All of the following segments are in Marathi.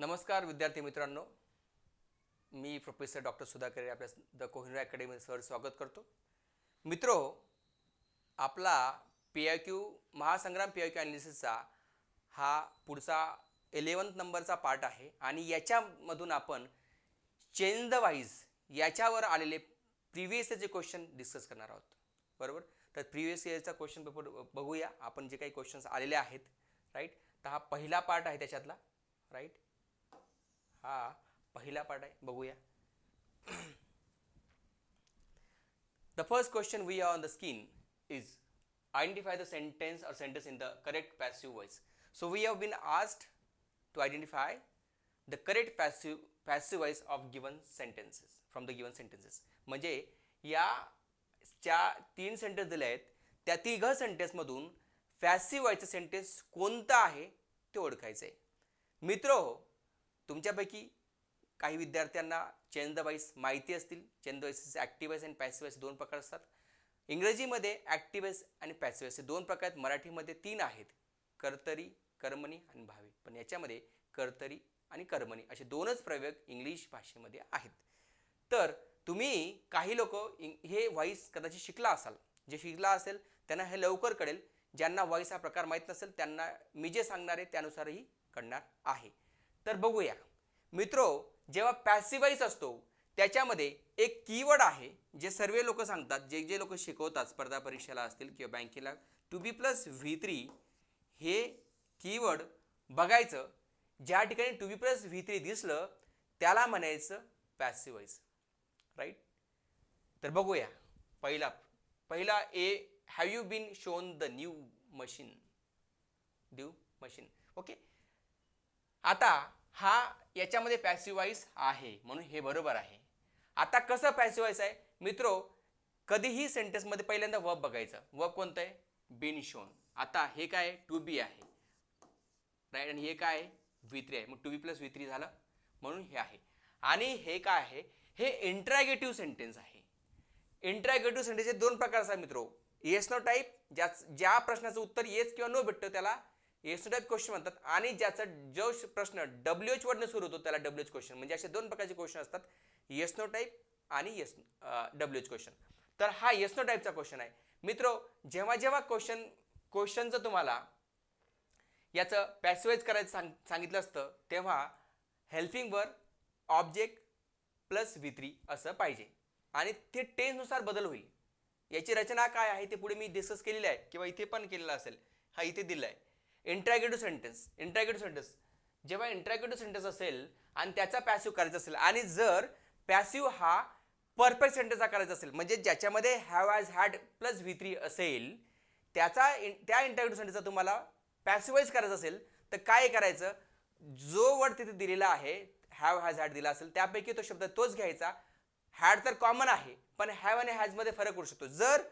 नमस्कार विद्यार्थी मित्रांनो, मी प्रोफेसर डॉक्टर सुधाकर आपल्या द कोहिनूर अकॅडमी सर स्वागत करतो. मित्रो, आपला PIQ महासंग्राम PIQ ॲनालिसिसचा हा पुढचा 11th नंबरचा पार्ट आहे आणि याच्यामधून आपण चेंज द वाईज याच्यावर आलेले प्रिव्हियस इयरचे क्वेश्चन डिस्कस करणार आहोत. बरोबर. तर प्रिव्हियस इयरचा क्वेश्चन पेपर बघूया आपण, जे काही क्वेश्चन्स आलेले आहेत. राईट. तर हा पहिला पार्ट आहे त्याच्यातला. राईट. हा पहिला पार्ट आहे, बघूया. The first question we have on the screen is identify the sentence or sentence in the correct passive voice. So we have been asked to identify the correct passive voice of given sentences from the given sentences. म्हणजे या तीन सेंटेन्स दिले आहेत, त्या तिघ सेंटेन्स मधून पॅसिव्ह व्हॉइसचं सेंटेन्स कोणतं आहे ते ओळखायचं आहे. मित्रो, तुमच्यापैकी काही विद्यार्थ्यांना चेंज द वॉइस माहिती असतील. Change the voice active voice आणि पॅसिव्ह वॉइस दोन प्रकार असतात. इंग्रजीमध्ये ॲक्टिव्ह वॉइस आणि पॅसिव्ह वॉइस दोन प्रकार आहेत. मराठीमध्ये तीन आहेत, कर्तरी, कर्मणी आणि भावी. पण याच्यामध्ये कर्तरी आणि कर्मणी असे दोनच प्रयोग इंग्लिश भाषेमध्ये आहेत. तर तुम्ही काही लोक हे व्हॉइस कदाचित शिकला असाल. जे शिकला असेल त्यांना हे लवकर कळेल. ज्यांना व्हॉइस हा प्रकार माहीत नसेल त्यांना मी जे सांगणार आहे त्यानुसारही कळणार आहे. तर बघूया मित्रो, जेव्हा पॅसिव्ह व्हॉइस असतो त्याच्यामध्ये एक कीवर्ड आहे जे सर्व लोक सांगतात, जे लोक शिकवतात स्पर्धा परीक्षेला असतील किंवा बँकेला, टू बी प्लस V3 हे कीवर्ड बघायचं. ज्या ठिकाणी टू बी प्लस V3 दिसलं त्याला म्हणायचं पॅसिव्ह व्हॉइस. राईट. तर बघूया पहिला A, have you been shown the new machine. Okay. आता हा याच्यामध्ये पॅसिव्ह व्हॉइस आहे म्हणून हे बरोबर आहे. आता कसं पॅसिव्ह व्हॉइस आहे मित्रो, कधीही सेंटेन्स मध्ये पहिल्यांदा वर्ब बघायचं. वर्ब कोणतं आहे? Been shown. आता हे काय आहे? टू बी आहे. राईट. आणि हे काय आहे? V3 आहे. मग टू बी प्लस V3 झालं म्हणून हे आहे. आणि हे काय आहे? हे इंट्रॅगेटिव्ह सेंटेन्स आहे. इंट्रॅगेटिव्ह सेंटेन्सचे दोन प्रकार असतात मित्रो. येस नो टाईप, ज्या प्रश्नाचं उत्तर येस किंवा नो भेटतं त्याला येस नो टाईप क्वेश्चन म्हणतात. आणि ज्याचा जो प्रश्न WH वरने सुरू होतो त्याला WH क्वेश्चन. म्हणजे असे दोन प्रकारचे क्वेश्चन असतात, येस नो टाईप आणि WH क्वेश्चन. तर हा येस नो टाईपचा क्वेश्चन आहे मित्रो. जेव्हा क्वेश्चनचं तुम्हाला याचं पॅसिव्ह करायचं सांगितलं असतं तेव्हा helping verb object plus V3 असं पाहिजे आणि ते टेन्सनुसार बदल होईल. याची रचना काय आहे ते पुढे मी डिस्कस केलेली आहे किंवा इथे पण केलेलं असेल. हा इथे दिला आहे. इंट्रॅगेटिव्ह सेंटेन्स जेव्हा इंट्रॅगेटिव्ह सेंटेन्स असेल आणि त्याचा पॅसिव्ह करायचा असेल आणि जर पॅसिव्ह हा परफेक्ट सेंटेन्सचा करायचा असेल म्हणजे ज्याच्यामध्ये have has had plus V3 असेल त्या इंट्रॅगेटिव्ह सेंटेन्सचा तुम्हाला पॅसिव्ह व्हॉइस करायचा असेल तर काय करायचं, जो वर्ड तिथे दिलेला आहे हॅव हॅज हॅड दिला असेल त्यापैकी तो शब्द तोच घ्यायचा. हॅड तर कॉमन आहे पण हॅव आणि हॅज मध्ये फरक करू शकतो. जर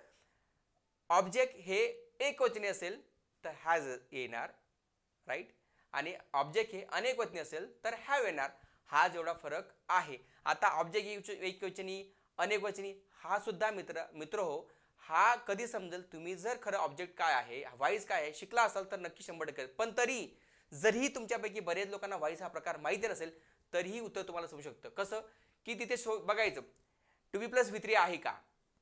ऑब्जेक्ट हे एकवचनी असेल तर हॅज येणार. राईट. आणि ऑब्जेक्ट हे अनेकवचनी असेल तर हॅव येणार. हा जेवढा फरक आहे. आता ऑब्जेक्ट एकवचनी अनेकवचनी हा सुद्धा मित्र हो हा कधी समजेल तुम्ही जर खरं ऑब्जेक्ट काय आहे, व्हॉइस काय आहे शिकला असाल तर नक्की 100%. पण तरी जरी तुमच्यापैकी बरेच लोकांना व्हॉइस हा प्रकार माहिती नसेल तरीही उत्तर तुम्हाला समजू शकतं. कसं की तिथे बघायचं टू बी प्लस V3 आहे का,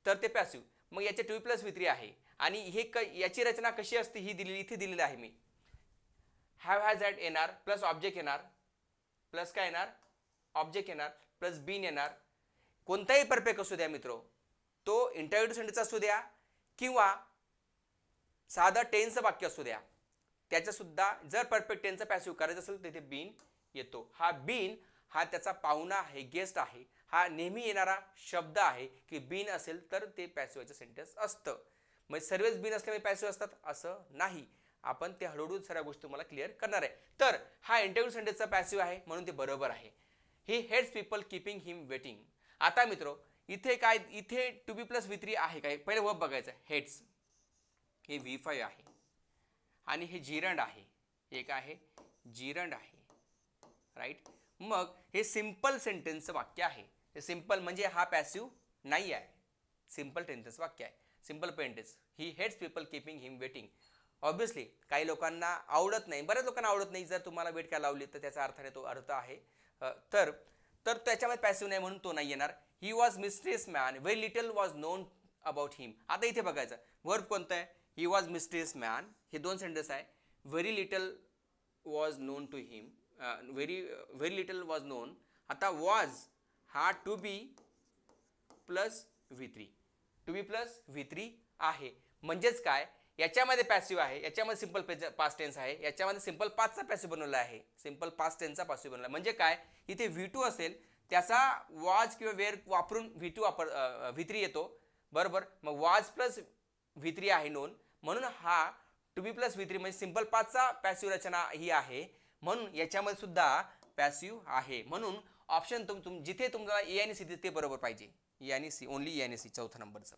तर ते पॅसिव्ह. मग याचे टू बी प्लस V3 आहे आणि हे याची रचना कशी असते ही इथे दिलेली आहे मी. हॅव हॅज हॅड येणार प्लस ऑब्जेक्ट येणार प्लस काय येणार ऑब्जेक्ट येणार प्लस बीन येणार. कोणताही परफेक्ट असू द्या मित्रो, तो इंट्रॅगेटिव्ह सेंटेन्स असू द्या किंवा साधं टेन्सचं वाक्य असू द्या, त्याचं सुद्धा जर परफेक्ट टेन्सचा पॅसिव्ह करायचं असेल तर तिथे बीन येतो. हा बीन हा त्याचा पाहुणा आहे, गेस्ट आहे. हा नेहमी येणारा शब्द आहे की बीन असेल तर ते पॅसिव्हचं सेंटेन्स असतं. म्हणजे सर्वच बीन असल्यामुळे पॅसिव्ह असतात असं नाही. आपण ते हळूहळू सर्व गोष्टी तुम्हाला क्लिअर करणार आहे. तर हा इंट्रॅगेटिव्ह सेंटेन्सचा पॅसिव्ह आहे म्हणून ते बरोबर आहे. He hates people keeping him waiting. आता मित्रो इथे काय, इथे टू बी प्लस V3 आहे काय, पहिले वर्ब बघायचं. हेट्स हे V5 आहे आणि हे जिरंड आहे. हे काय आहे? जिरंड आहे. राईट. मग हे सिंपल सेंटेन्सचं वाक्य आहे. हे सिंपल म्हणजे हा पॅसिव्ह नाही आहे, सिंपल टेन्स वाक्य आहे. Simple sentence. He hates people keeping him waiting. Obviously काही लोकांना आवडत नाही, बऱ्याच लोकांना आवडत नाही. जर तुम्हाला वेट काय लावली तर त्याचा अर्थाने तो अर्थ आहे. तर तर त्याच्यामध्ये पॅसिव्ह नाही म्हणून तो नाही येणार. He was mysterious man, very little was known about him. आता इथे बघायचं वर्ब कोणतं आहे. ही वॉज मिस्टेरियस मॅन, हे दोन सेंटेन्स आहे. Very little was known to him, very little was known. आता वॉज हा to be plus V3, to be plus V3 आहे. म्हणजेच काय, याच्यामध्ये पॅसिव्ह आहे, याच्यामध्ये सिंपल पास्ट टेन्स आहे, याच्यामध्ये सिंपल पास्टचा पॅसिव्ह बनवला आहे, सिंपल पास्ट टेन्सचा पॅसिव्ह बनवला. म्हणजे काय, इथे V2 असेल त्याचा वॉज किंवा वेअर वापरून V3 येतो. बरोबर, मग वॉज प्लस V3 आहे नोन, म्हणून हा टू बी प्लस V3 म्हणजे सिंपल पास्टचा पॅसिव्ह रचना ही आहे. म्हणून याच्यामध्ये सुद्धा पॅसिव्ह आहे. म्हणून ऑप्शन जिथे तुम्हाला ए आणि सी ते बरोबर पाहिजे. ए आणि सी, ओनली ए आणि सी, चौथा नंबरचं.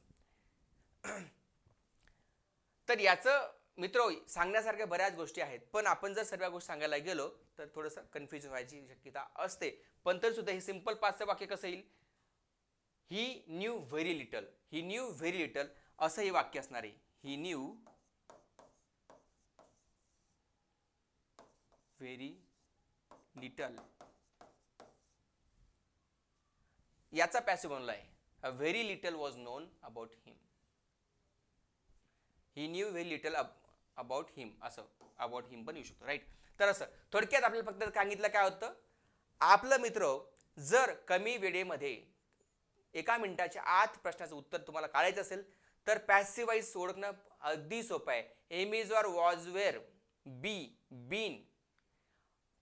तर याचं मित्र सांगण्यासारख्या बऱ्याच गोष्टी आहेत, पण आपण जर सर्व गोष्टी सांगायला गेलो तर थोडंसं कन्फ्युजन व्हायची शक्यता असते. पण तरी सुद्धा हे सिंपल पाचचं वाक्य कसं येईल, he knew very little, he knew very little असं हे वाक्य असणार आहे. ही न्यू व्हेरी लिटल, याचा पॅसिव्ह बनला आहे. A very little was known about him. He knew very little about him, असं अबाउट हिम पण येऊ शकतो. राईट. तर असं थोडक्यात आपल्याला फक्त सांगितलं काय होतं, आपलं मित्र जर कमी वेळेमध्ये 1 मिनिटाच्या आत प्रश्नाचं उत्तर तुम्हाला काढायचं असेल तर पॅसिव्ह वॉइस ओळखणं अगदी सोपं आहे. Am is or was were be been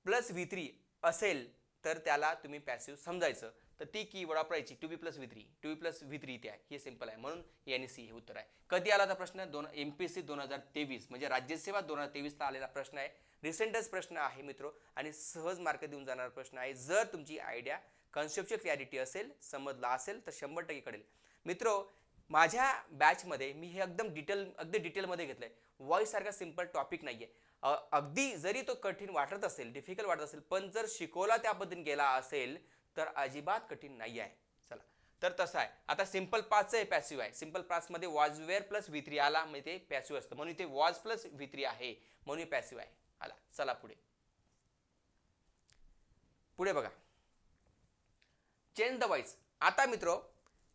plus V3 असेल तर त्याला तुम्ही पॅसिव्ह समजायचं. तर ती कीवर्ड वापरायची, to be plus V3, to be plus V3 इथे आहे. हे सिंपल आहे. म्हणून ए आणि सी हे उत्तर आहे. कधी आला होता प्रश्न, MPSC 2023 म्हणजे राज्यसेवा 2023ला आलेला प्रश्न आहे. रिसेंटच प्रश्न आहे मित्रो, आणि सहज मार्क देऊन जाणारा प्रश्न आहे. जर तुमची आयडिया कन्सेप्च्युअल क्लॅरिटी असेल, समजला असेल तर 100% कळेल. मित्रो, माझ्या बॅचमध्ये मी हे अगदी डिटेलमध्ये घेतलंय. वॉइस सारखा सिंपल टॉपिक नाहीये. अगदी जरी तो कठीण वाटत असेल, डिफिकल्ट वाटत असेल, पण जर शिकवला त्या पद्धतीने गेला असेल तर अजिबात कठीण नाही आहे. चला, तर तसं आहे. आता सिंपल पाचचं पॅसिव्ह आहे. सिंपल पाचमध्ये वॉज वेअर प्लस V3 आला म्हणजे ते पॅसिव्ह असतं, म्हणून इथे वॉज प्लस V3 आहे म्हणून पॅसिव्ह आहे. आला, चला पुढे पुढे बघा, चेंज द वॉइस. आता मित्रो,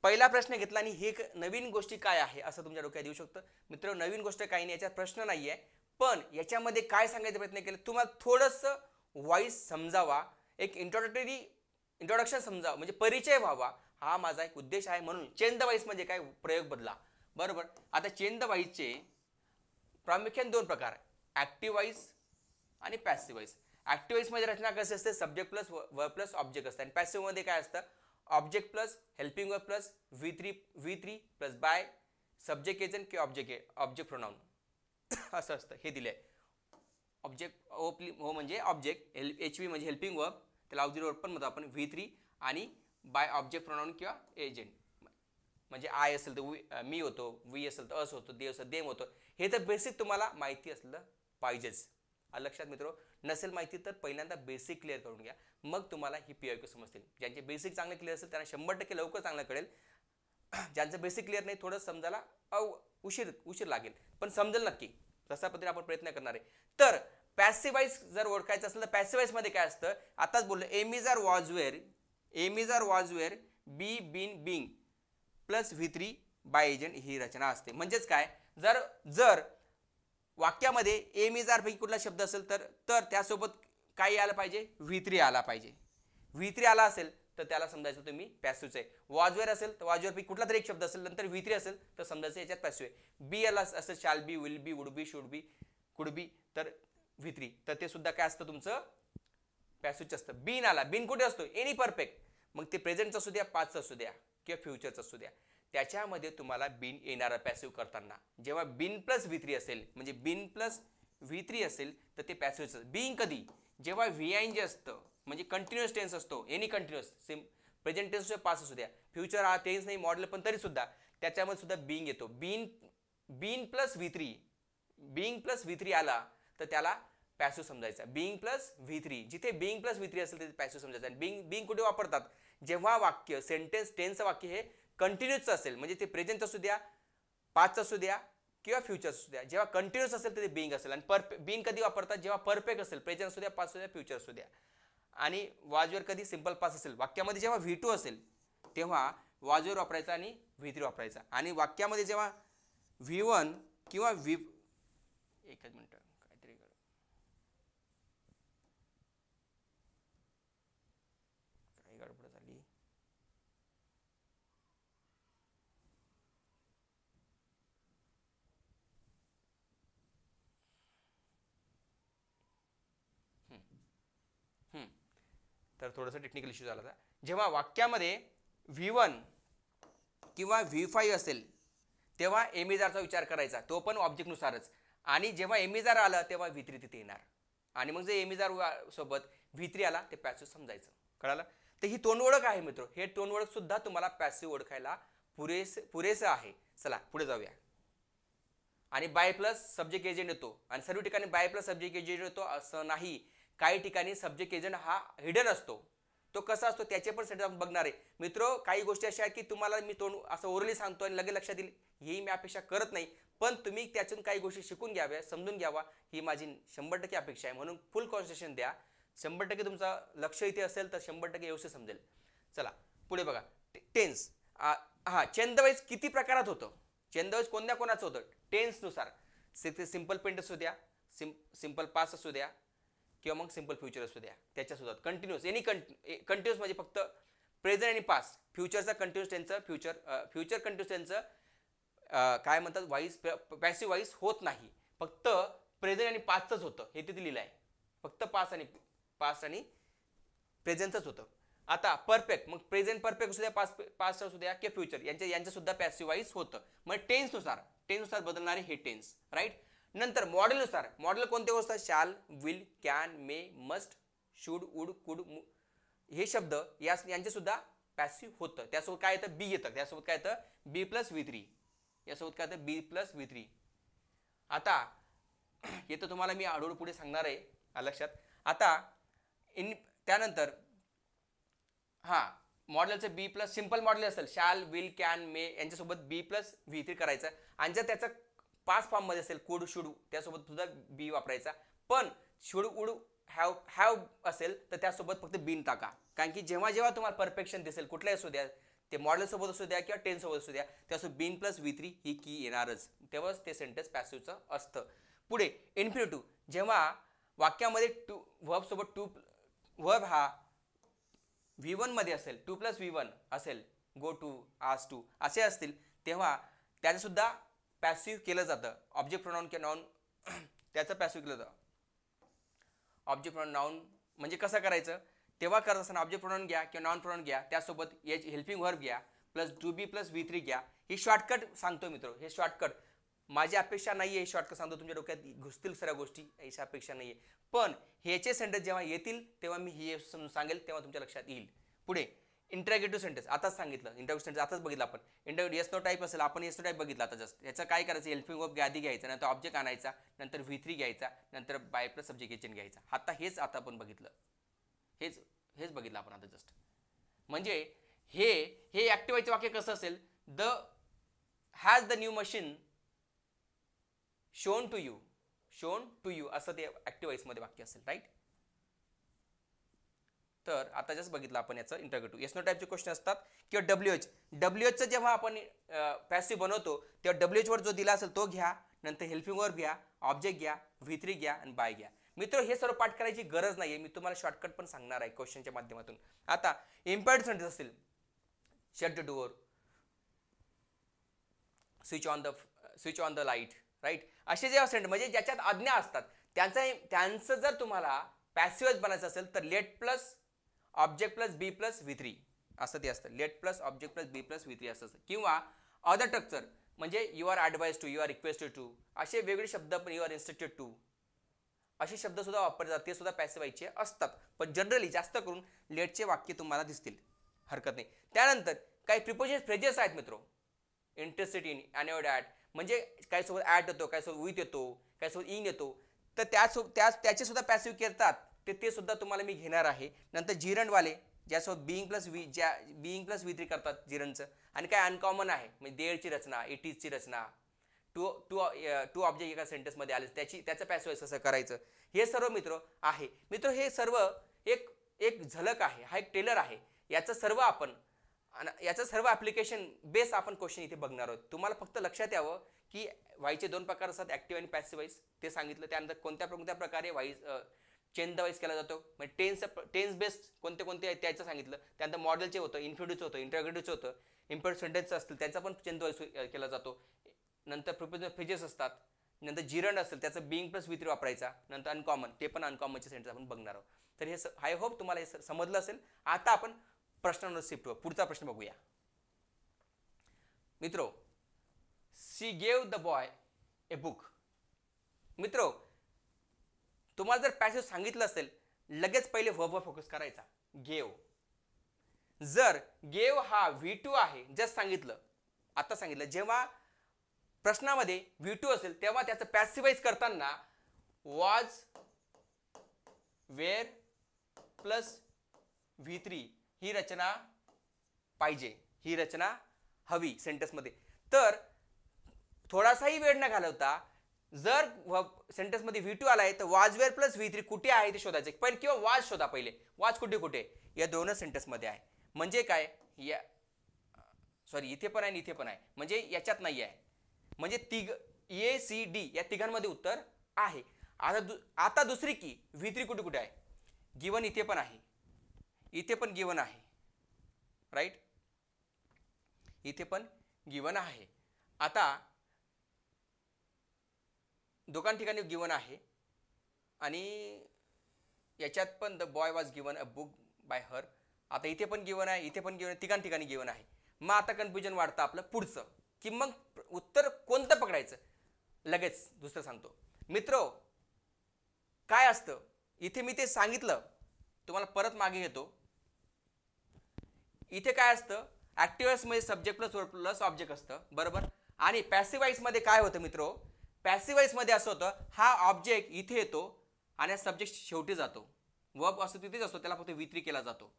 पहिला प्रश्न घेतला आणि हे नवीन गोष्टी काय आहे असं तुमच्या डोक्यात येऊ शकतं. मित्र, नवीन गोष्ट काही नाही, याच्यात प्रश्न नाहीये, पण याच्यामध्ये काय सांगायचा प्रयत्न केला, तुम्हाला थोडंसं वॉइस समजावा, एक इंट्रोडक्शन समजावं, म्हणजे परिचय व्हावा, हा माझा एक उद्देश आहे. म्हणून चेंज द वॉइस म्हणजे काय, प्रयोग बदला. बरोबर. आता चेंज द वॉइसचे प्रामुख्याने 2 प्रकार, ऍक्टिव्ह वॉइस आणि पॅसिव्ह वॉइस. ऍक्टिव्ह वॉइस मध्ये रचना कशी असते, subject plus verb plus object असते. आणि पॅसिव्ह मध्ये काय असतं, object plus helping verb plus V3 plus by subject agent किंवा ऑब्जेक्ट प्रोनाउन असं असतं. हे दिलंय. ऑब्जेक्ट ओ म्हणजे ऑब्जेक्ट, HV म्हणजे हेल्पिंग वर्ब, त्याला ऑक्झिलरी वर्ब पण म्हणतो आपण, V3, आणि बाय ऑब्जेक्ट प्रोनाउन किंवा एजंट, म्हणजे आय असेल तर मी होतो, वी असेल तर अस होतो, दे असेल देम होतो. हे तर बेसिक तुम्हाला माहिती असलं पाहिजेच. लक्षात मित्रो, नसेल माहिती तर पहिल्यांदा बेसिक क्लिअर करून घ्या, मग तुम्हाला ही PYQ समजतील. ज्यांचे बेसिक चांगले क्लिअर असेल त्यांना 100% लवकर चांगलं कळेल. ज्यांचं बेसिक क्लिअर नाही, थोडं समजायला उशीर लागेल, पण समजेल नक्की. तसा पद्धतीने आपण प्रयत्न करणार आहे. तर पॅसिव्ह वॉइस जर ओळखायचं असेल तर पॅसिव्ह वॉइस मध्ये काय असतं, आताच बोललो, am is are was were be been being plus V3 by agent ही रचना असते. म्हणजेच काय, जर वाक्यामध्ये एम इज आर पैकी कुठला शब्द असेल तर त्यासोबत काय आलं पाहिजे, V3 आला पाहिजे. V3 आला असेल तर त्याला समजायचं तुम्ही पॅसिव्हच आहे. वॉजवेअर असेल तर वॉजवेअर पैकी कुठला तरी एक शब्द असेल, नंतर V3 असेल तर समजायचं याच्यात पॅसिव्ह आहे. बी आला असेल, shall be, will be, would be, should be, could be, तर V3, तर ते सुद्धा काय असतं तुमचं पॅसिव्हच असतं. बीन आला, बीन कुठे असतो, एनी परफेक्ट, मग ते प्रेझेंटचं असू द्या, पास्टचं असू द्या किंवा फ्युचरचं असू द्या, त्याच्यामध्ये तुम्हाला बीन येणारा पॅसिव्ह करताना. जेव्हा बीन प्लस V3 असेल, म्हणजे बीन प्लस V3 असेल तर ते पॅसिव्हच. बीइंग कधी, जेव्हा VING असतं, म्हणजे कंटिन्युअस टेन्स असतो, any continuous, present tense past असू द्या, फ्युचर हा टेन्स नाही मॉडेल, पण तरी सुद्धा त्याच्यामध्ये सुद्धा बीइंग येतो. बीन प्लस V3 आला तर त्याला पॅसिव्ह समजायचा. बीइंग प्लस V3, जिथे बीइंग प्लस V3 असेल तिथे पॅसिव्ह समजायचा. आणि बीइंग कुठे वापरतात, जेव्हा वाक्य सेंटेन्स टेन्सचं वाक्य हे कंटिन्युअसचं असेल, म्हणजे ते प्रेझेंट असू द्या, पास्टचं असू द्या किंवा फ्युचर असू द्या. जेव्हा कंटिन्युअस असेल तर ते बिंग असेल. आणि बिंग कधी वापरतात, जेव्हा परफेक्ट असेल, प्रेझेंट असू द्या, पास्ट असू द्या, फ्युचर असू द्या. आणि वाजवर कधी सिंपल पास्ट असेल. वाक्यामध्ये जेव्हा V2 असेल तेव्हा वाजवर वापरायचा आणि V3 वापरायचा. आणि वाक्यामध्ये जेव्हा V1 किंवा एकच मिनिट काहीतरी काही गडबड झाली. तर थोडंसं टेक्निकल इश्यू झाला होता. जेव्हा वाक्यामध्ये V1 किंवा V5 असेल तेव्हा एमिजारचा विचार करायचा, तो पण ऑब्जेक्टनुसारच. आणि जेव्हा एमिजार आला तेव्हा V3 तिथे येणार. आणि मग जे एमिजार सोबत V3 आला ते पॅसिव्ह समजायचं. कळालं? तर ही तोंड ओळख आहे मित्र. हे तोंड ओळख सुद्धा तुम्हाला पॅसिव्ह ओळखायला पुरेसं आहे. चला पुढे जाऊया. आणि बाय प्लस सब्जेक्ट एजंट येतो. आणि सर्व ठिकाणी बाय प्लस सब्जेक्ट एजंट येतो असं नाही. काही ठिकाणी सब्जेक्ट एजंट हा हिडन असतो. तो कसा असतो त्याचे पण सेट आपण बघणार आहे मित्र. काही गोष्टी अशा आहेत की तुम्हाला मी तोंड असं ओरली सांगतो आणि लगेच लक्षात येईल ही मी अपेक्षा करत नाही. पण तुम्ही त्यातून काही गोष्टी शिकून घ्याव्या, समजून घ्यावा, ही माझी 100% अपेक्षा आहे. म्हणून फुल कॉन्सन्ट्रेशन द्या. 100% तुमचं लक्ष इथे असेल तर 100% व्यवस्थित समजेल. चला पुढे बघा. टेन्स. चेंदवाईज किती प्रकारात होतं? चेंदवाईज कोणत्या कोणाचं होतं? टेन्सनुसार. सिंपल पेंट असू द्या, सिंपल पास असू द्या, किंवा मग सिंपल फ्युचर असू द्या. त्याच्यासुद्धा कंटिन्युअस कंटिन्युअस म्हणजे फक्त प्रेझेंट आणि पास्ट. फ्युचरचा कंटिन्युअस टेन्सचं फ्युचर कंटिन्युअस टेन्सचं काय म्हणतात वाईस पॅसिव्ह वाईस होत नाही. फक्त प्रेझेंट आणि पास्टच होतं. हे तिथे लिहिलं आहे. फक्त पास्ट आणि प्रेझेंटच होतं. आता परफेक्ट, मग प्रेझेंट परफेक्ट असू द्या, पास्ट असू द्या किंवा फ्युचर यांच्या सुद्धा पॅसिव्ह वाईस होतं. मग टेन्सनुसार बदलणारे हे टेन्स. राईट. नंतर मॉडेलनुसार. मॉडेल कोणते असतात? Shall, will, can, may, must, should, would, कुड हे शब्द यांचे सुद्धा पॅसिव्ह होतं. त्यासोबत काय येतं? बी येतं. त्यासोबत काय येतं? B+V3. यासोबत काय येतं? B+V3. आता हे तर तुम्हाला मी हळूहळू पुढे सांगणार आहे, लक्षात. आता त्यानंतर मॉडेलचं B+ सिंपल मॉडेल असेल, शॅल, विल, कॅन, मे यांच्यासोबत B+V3 करायचं. आणि जर त्याचं पास्ट फॉर्म मध्ये असेल, कुड, शुड, त्यासोबत सुद्धा बी वापरायचा. पण शुड, वुड, हॅव असेल तर त्यासोबत फक्त बीन टाका. कारण की जेव्हा जेव्हा तुम्हाला परफेक्शन दिसेल कुठल्याही असू द्या, ते मॉडेल सोबत असू द्या किंवा टेन्स सोबत असू द्या, त्यासोबत B+V3 ही की येणारच. तेव्हाच ते सेंटेन्स पॅसिव्हचं असतं. पुढे इन्फिनिटिव्ह. जेव्हा वाक्यामध्ये व्हर्ब सोबत व्हर्ब हा V1 मध्ये असेल, 2+V1 असेल, गो टू, आज टू असे असतील, तेव्हा त्याचं सुद्धा पॅसिव्ह केलं जातं. ऑब्जेक्ट प्रोनाउन किंवा नाउन त्याचं पॅसिव्ह केलं जातं. ऑब्जेक्ट प्रोनाउन नाउन म्हणजे कसं करायचं? तेव्हा करत असताना ऑब्जेक्ट प्रोनाउन घ्या किंवा नॉन प्रोनाउन घ्या, त्यासोबत हेल्पिंग वर्ब घ्या, plus two be plus V3 घ्या. ही शॉर्टकट सांगतो मित्र. हे शॉर्टकट माझी अपेक्षा नाही आहे. शॉर्टकट सांगतो, तुमच्या डोक्यात घुसतील सर्व गोष्टी, याची अपेक्षा नाही आहे. पण ह्याचे सेंटेन्स जेव्हा येतील तेव्हा मी हे समजून सांगेल, तेव्हा तुमच्या लक्षात येईल. पुढे इंटरॅगेटिव्ह सेंटेन्स. आताच सांगितलं. इंटरॅगेटिव्ह सेंटेन्स आताच बघितलं आपण. इंटरॅगेटिव्ह येस नो टाईप असेल, आपण येस नो टाईप बघितला आता जस्ट. याचं काय करायचं? हेल्पिंग वर्ब आधी घ्यायचा, नंतर ऑब्जेक्ट आणायचा, नंतर V3 घ्यायचा, नंतर बाय प्लस सब्जेक्ट एजंट घ्यायचा. हेच आता आपण बघितलं. हेच बघितलं आपण आता जस्ट. म्हणजे हे ऍक्टिव्हायचं वाक्य कसं असेल? Has the new machine shown to you असं ते ऍक्टिव्हाइज मध्ये वाक्य असेल. राईट. तर आता जस्ट बघितलं आपण याचं इंटरगेटिव्ह. येस नो टाईपचे क्वेश्चन असतात. किंवा डब्ल्यूएचचं जेव्हा आपण पॅसिव्ह बनवतो तेव्हा WH वर जो दिला असेल तो घ्या, नंतर हेल्पिंग वर्ब घ्या, ऑब्जेक्ट घ्या, V3 घ्या आणि बाय घ्या. मित्र हे सर्व पाठ करायची गरज नाहीये. मी तुम्हाला शॉर्टकट पण सांगणार आहे क्वेश्चनच्या माध्यमातून. आता इम्पॉर्टंट सेंटेन्स असतील, shut the door, switch on the light. Right. असे जेव्हा सेंटेन्स म्हणजे ज्याच्यात आज्ञा असतात त्यांचं जर तुम्हाला पॅसिव्ह बनायचं असेल तर late plus object plus B+V3 असं ते असतं. Late plus object plus B+V3 असं असतं. किंवा अदर स्ट्रक्चर म्हणजे you are advise to, you are requested to, असे वेगळे शब्द पण यू आर इन्स्ट्रक्टेड टू असे शब्द सुद्धा वापरले जातात. ते सुद्धा पॅसिव्ह व्हायचे असतात. पण जनरली जास्त करून लेटचे वाक्य तुम्हाला दिसतील, हरकत नाही. त्यानंतर काही प्रिपोजिशन फ्रेजेस आहेत मित्र. इंटरेस्टेड इन, अनअवॉइड ॲट, म्हणजे काही सोबत ॲट येतो, काही सोबत विथ येतो, काही सोबत इन येतो, तर त्याचे सुद्धा पॅसिव्ह करतात. ते सुद्धा तुम्हाला मी घेणार आहे. नंतर जिरंडवाले ज्यासोबत बिईंग प्लस V3 करतात जिरंडचं. आणि काय अनकॉमन आहे म्हणजे देअरची रचना, इट इजची रचना, टू टू टू ऑब्जेक्ट एका सेंटेन्समध्ये आले त्याचं पॅसिव्ह वॉइस कसं करायचं, हे सर्व मित्र आहे. मित्र हे सर्व एक एक झलक आहे, हा एक टेलर आहे. याचं सर्व ॲप्लिकेशन बेस आपण क्वेश्चन इथे बघणार आहोत. तुम्हाला फक्त लक्षात यावं की वाईचे दोन प्रकार असतात, ॲक्टिव्ह आणि पॅसिव्ह वॉइस, ते सांगितलं. त्यानंतर कोणत्या प्रकारे वाईज चेन द वाईज केला जातो, म्हणजे टेन्स बेस्ड कोणते आहेत त्याचं सांगितलं. त्यानंतर मॉडेलचे होतं, इन्फिनिटिव्हचं होतं, इंटरगेटिव्हचं होतं, इम्पेरियड सेंटेन्स असतील त्याचा पण चेन द वाईज केला जातो. नंतर प्रिपोजिशनल फ्रेजेस असतात, नंतर जिरंड असेल त्याचं बिंग प्लस V3 वापरायचा. नंतर अनकॉमन, ते पण अनकॉमनचे सेंटेन्स आपण बघणार आहोत. तर हे आय होप तुम्हाला हे समजलं असेल. आता आपण प्रश्नांवर शिफ्ट होऊ. पुढचा प्रश्न बघूया मित्रो. She gave the boy a book. मित्रो तुम्हाला जर पॅसिव्ह सांगितलं असेल, लगेच पहिले वर्बवर फोकस करायचा. गेव. जर गेव हा V2 आहे, जस्ट सांगितलं, आता सांगितलं, जेव्हा प्रश्नामध्ये V2 असेल तेव्हा त्याचं पॅसिवाइज करताना वॉज, वेअर प्लस V3 ही रचना पाहिजे, ही रचना हवी सेंटेन्समध्ये. तर थोडासाही वेळ न घालवता जर सेंटेन्समध्ये V2 आलाय तर वॉज, वेअर प्लस V3 कुठे आहे ते शोधायचं. पण किंवा वॉज शोधा पहिले. वॉज कुठे या दोनच सेंटेन्समध्ये आहे. म्हणजे काय, या सॉरी इथे पण आहे आणि इथे पण आहे, म्हणजे याच्यात नाही आहे. म्हणजे A, C, D या तिघांमध्ये उत्तर आहे. आता दुसरी की V3 कुठे आहे, गिवन इथे पण आहे, इथे पण गिवन आहे, राईट, इथे पण गिवन आहे. आता दोघां ठिकाणी गिवन आहे आणि याच्यात पण the boy was given a book by her. आता इथे पण गिवन आहे, इथे पण गिवन आहे, तिघां ठिकाणी गिवन आहे. मग आता कन्फ्युजन वाढतं आपलं पुढचं, की मग उत्तर कोणतं पकडायचं. लगेच दुसरं सांगतो मित्रो. काय असतं इथे, मी ते सांगितलं तुम्हाला, परत मागे घेतो. इथे काय असतं, ऍक्टिव्ह वॉइस मध्ये सब्जेक्ट प्लस ऑब्जेक्ट असतं, बरोबर. आणि पॅसिव्ह वॉइस मध्ये काय होतं मित्रो, पॅसिव्ह वॉइस मध्ये असं होतं, हा ऑब्जेक्ट इथे येतो आणि सब्जेक्ट शेवटी जातो. वर्ब असतो तिथेच असतो, त्याला फक्त V3 केला जातो.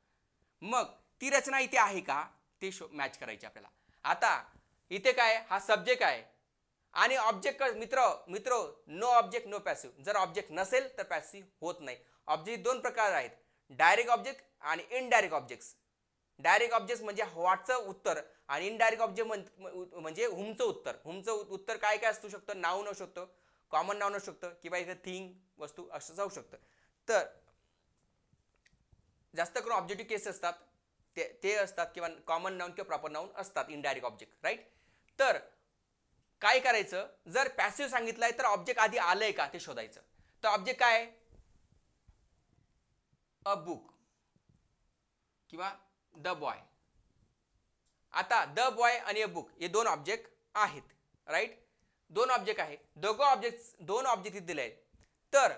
मग ती रचना इथे आहे का ते मॅच करायची आपल्याला. आता इथे काय, हा सब्जेक्ट आहे आणि ऑब्जेक्ट. मित्र नो ऑब्जेक्ट नो पॅसिव्ह. जर ऑब्जेक्ट नसेल तर पॅसिव्ह होत नाही. ऑब्जेक्ट दोन प्रकार आहेत, डायरेक्ट ऑब्जेक्ट आणि इनडायरेक्ट ऑब्जेक्ट्स. डायरेक्ट ऑब्जेक्ट म्हणजे व्हॉटचं उत्तर आणि इनडायरेक्ट ऑब्जेक्ट म्हणजे हुमचं उत्तर. हुमचं उत्तर काय काय असू शकतं, नाऊन असू शकतं, कॉमन नाऊन असू शकतं, किंवा एक थिंग वस्तू असं जाऊ शकतं. तर जास्त करून ऑब्जेक्टिव्ह केस असतात ते असतात, किंवा कॉमन नाऊन किंवा प्रॉपर नाऊन असतात इनडायरेक्ट ऑब्जेक्ट, राईट. तर काय करायचं, जर पॅसिव्ह सांगितलंय तर ऑब्जेक्ट आधी आलंय का ते शोधायचं. तर ऑब्जेक्ट काय, अ बुक किंवा द बॉय. आता द बॉय आणि अ बुक हे दोन ऑब्जेक्ट आहेत, राईट. दोन ऑब्जेक्ट आहे, दोन ऑब्जेक्ट दिले आहेत. तर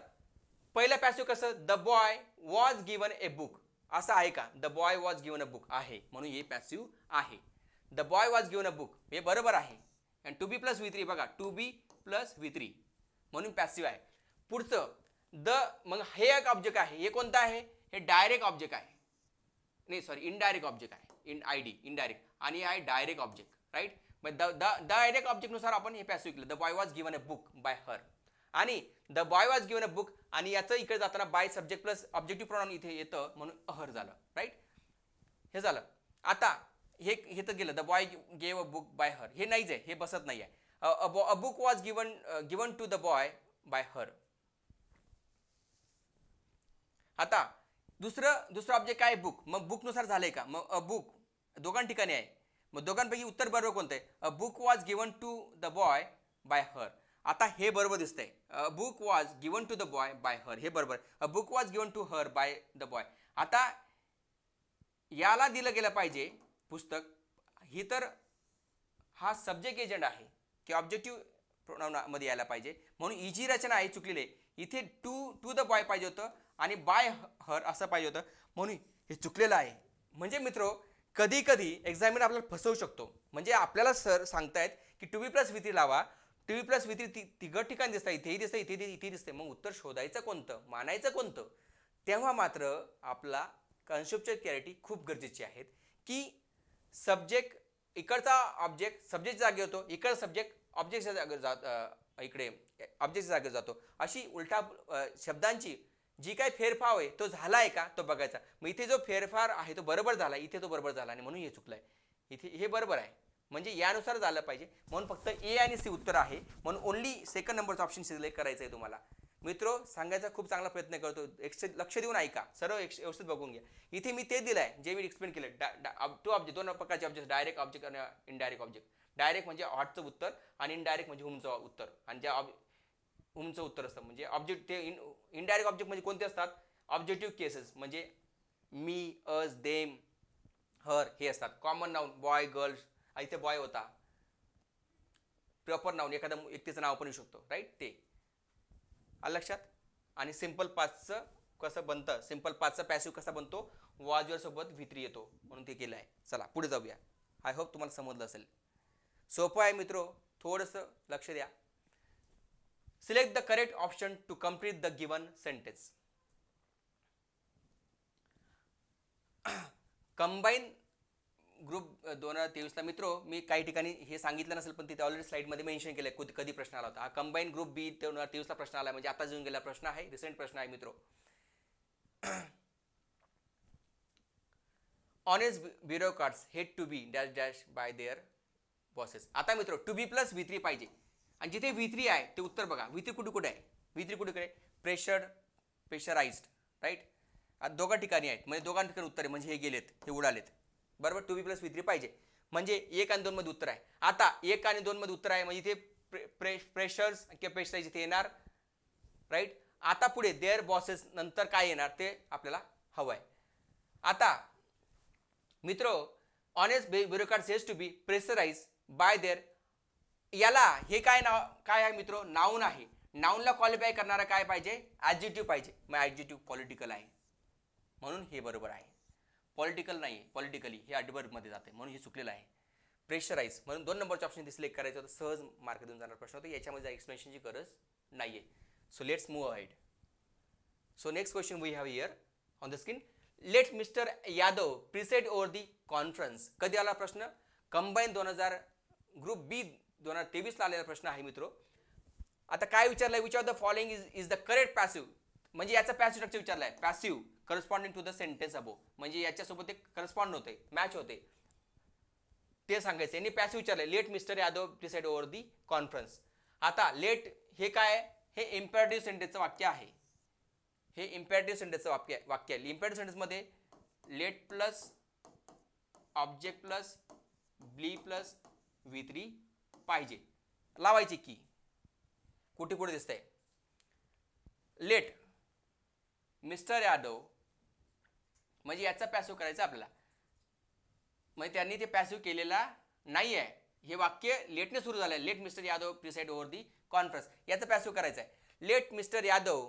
पहिलं पॅसिव्ह कसं, the boy was given a book असं आहे का, the boy was given a book आहे, म्हणून हे पॅसिव्ह आहे. The boy was given a book हे बरोबर आहे. आणि टू बी प्लस V3 बघा, टू बी प्लस V3 म्हणून पॅसिव्ह आहे. पुढचं मग हे एक ऑब्जेक्ट आहे, हे कोणतं आहे, हे डायरेक्ट ऑब्जेक्ट आहे, नाही सॉरी इनडायरेक्ट ऑब्जेक्ट आहे, इनडायरेक्ट, आणि आहे direct object, right. The direct object नुसार आपण हे पॅसिव्ह केलं, the boy was given a book by her. आणि the boy was given a book आणि याचं इकडे जाताना by subject plus objective pronoun इथे येतं म्हणून अहर झालं, राईट. हे झालं. आता हे तर गेलं, the boy gave a book by her, हे नाहीच आहे, हे बसत नाही आहे. A book was given to the boy by her. आता दुसरं ऑब्जेक्ट काय, बुक. मग बुक नुसार झालंय का, मग अ बुक दोघां ठिकाणी आहे, मग दोघांपैकी उत्तर बरोबर कोणतं आहे, a book was given to the boy by her. आता हे बरोबर दिसतंय, a book was given to the boy by her, हे बरोबर. A book was given to her by the boy. आता याला दिलं गेलं पाहिजे पुस्तक, ही तर हा सब्जेक्ट एजंट आहे की ऑब्जेक्टिव्ह प्रोनाउन मध्ये यायला पाहिजे, म्हणून ही जी रचना आहे चुकलेली आहे. इथे टू द बॉय पाहिजे होतं आणि बाय हर असं पाहिजे होतं, म्हणून हे चुकलेलं आहे. म्हणजे मित्रो कधी कधी एक्झामिनर आपल्याला फसवू शकतो. म्हणजे आपल्याला सर सांगतायत की टू बी प्लस V3 लावा, टू बी प्लस V3 तिघं ठिकाणी दिसतं, इथेही दिसतं, इथे दिसते, मग उत्तर शोधायचं कोणतं, मानायचं कोणतं. तेव्हा मात्र आपला कन्सेप्च्युअल क्लॅरिटी खूप गरजेची आहे की सब्जेक्ट इकडचा ऑब्जेक्ट सब्जेक्ट जागी होतो, इकडचा सब्जेक्ट ऑब्जेक्टच्या जागेवर इकडे ऑब्जेक्टच्या जागेवर जातो. अशी उलटा शब्दांची जी काय फेरफार आहे तो झाला आहे का तो बघायचा. मग इथे जो फेरफार आहे तो बरोबर झाला, इथे तो बरोबर झाला आणि म्हणून हे चुकलं आहे. इथे हे बरोबर आहे म्हणजे यानुसार झालं पाहिजे. म्हणून फक्त ए आणि सी उत्तर आहे. म्हणून ओनली सेकंड नंबरचा ऑप्शन सिलेक्ट करायचं आहे तुम्हाला. मित्रो सांगायचा खूप चांगला प्रयत्न करतो, लक्ष देऊन ऐका, सर्व व्यवस्थित बघून घ्या. इथे मी ते दिलं आहे जे मी एक्सप्लेन केलं. टू ऑब्जेक्ट, दोन प्रकारचे ऑब्जेक्ट, डायरेक्ट ऑब्जेक्ट आणि इनडायरेक्ट ऑब्जेक्ट. डायरेक्ट म्हणजे हॉटचं उत्तर आणि इनडायरेक्ट म्हणजे हुमचं उत्तर. आणि ज्या हुमचं उत्तर असतं म्हणजे ऑब्जेक्ट, ते इनडायरेक्ट ऑब्जेक्ट म्हणजे कोणते असतात, ऑब्जेक्टिव्ह केसेस म्हणजे मी, अस, देम, हर हे असतात. कॉमन नाऊन बॉय, गर्ल्स, इथे बॉय होता. प्रॉपर नाऊन एखाद्या व्यक्तीचं नाव पण येऊ शकतो, राईट, ते आलं लक्षात. आणि सिंपल पाचचं कसं बनतं, सिंपल पाचचा पॅसिव्ह कसा बनतो, वाजवर सोबत V3 येतो म्हणून ते केलं आहे. चला पुढे जाऊया. आय होप तुम्हाला समजलं असेल. सोपं आहे मित्रो, थोडंसं लक्ष द्या. Select the correct option to complete the given sentence. Combine group 2023ला मित्रो मी काही ठिकाणी हे सांगितलं नसेल पण तिथे ऑलरेडी स्लाइडमध्ये मेन्शन केलं आहे कधी प्रश्न आला होता. हा कंबाईन ग्रुप बी 2023ला प्रश्न आला म्हणजे आता येऊन गेला प्रश्न आहे, रिसेंट प्रश्न आहे मित्रो. Honest bureaucrats hate to be dash dash by their bosses. आता मित्रो टू बी प्लस V3 पाहिजे आणि जिथे V3 आहे ते उत्तर बघा. V3 कुठे आहे, V3 कुठे प्रेशराइज्ड, राईट. दोघा ठिकाणी आहेत म्हणजे दोघां ठिकाणी उत्तर आहे म्हणजे हे गेलेत, हे उडालेत, बरोबर. 2B + V3 पाहिजे म्हणजे 1 आणि 2 मध्ये उत्तर आहे. आता 1 आणि 2 मध्ये उत्तर आहे म्हणजे इथे प्रेशर्स किंवा प्रेशराइज इथे येणार, राईट. आता पुढे देअर बॉसेस नंतर काय येणार ते आपल्याला हवं आहे. आता मित्रो honest bureaucrats has to be pressurise by there, याला हे काय नाव काय आहे मित्रो, नाऊन आहे. नाऊनला क्वालिफाय करणारा काय पाहिजे, ॲडजेक्टिव्ह पाहिजे. मग ॲडजेक्टिव्ह पॉलिटिकल आहे म्हणून हे बरोबर आहे. पॉलिटिकल नाही, पॉलिटिकली हे ॲडवर्बमध्ये जाते म्हणून हे चुकलेलं आहे. प्रेशराइज म्हणून 2 नंबरचं ऑप्शन ते सिलेक्ट करायचं होतं. सहज मार्क देऊन जाणार प्रश्न होता, याच्यामध्ये एक्सप्लेनेशनची गरज नाही आहे. So let's move ahead. So next question we have here on the screen. Let mister Yadav preside over the conference. कधी आला प्रश्न, कंबाईन 2000 ग्रुप बी 2023ला आलेला प्रश्न आहे मित्रो. आता काय विचारलंय, which of the following is the correct passive, म्हणजे याचा पॅसिव्ह स्ट्रक्चर विचारलाय. Passive corresponding to the sentence above, म्हणजे याच्यासोबत ते करस्पॉन्ड होते, मॅच होते ते सांगायचं. यांनी पॅसिव्ह विचारलंय. Let mister Yadav preside over the conference. आता लेट हे काय, हे इम्पेरेटिव्ह सेंटेन्सचं वाक्य आहे. हे इम्पेरेटिव्ह सेंटेन्सचं वाक्य आहे. इम्पेरेटिव्ह सेंटेन्समध्ये let plus object plus be plus V3 पाहिजे. लावायची की कुठे कुठे दिसतंय. लेट मिस्टर यादव म्हणजे याचा पॅसिव्ह करायचा आपल्याला, म्हणजे त्यांनी ते पॅसिव्ह केलेला नाही आहे. हे वाक्य लेटने सुरू झालं आहे. Let mister Yadav preside over the conference, याचा पॅसिव्ह करायचा आहे. Let mister Yadav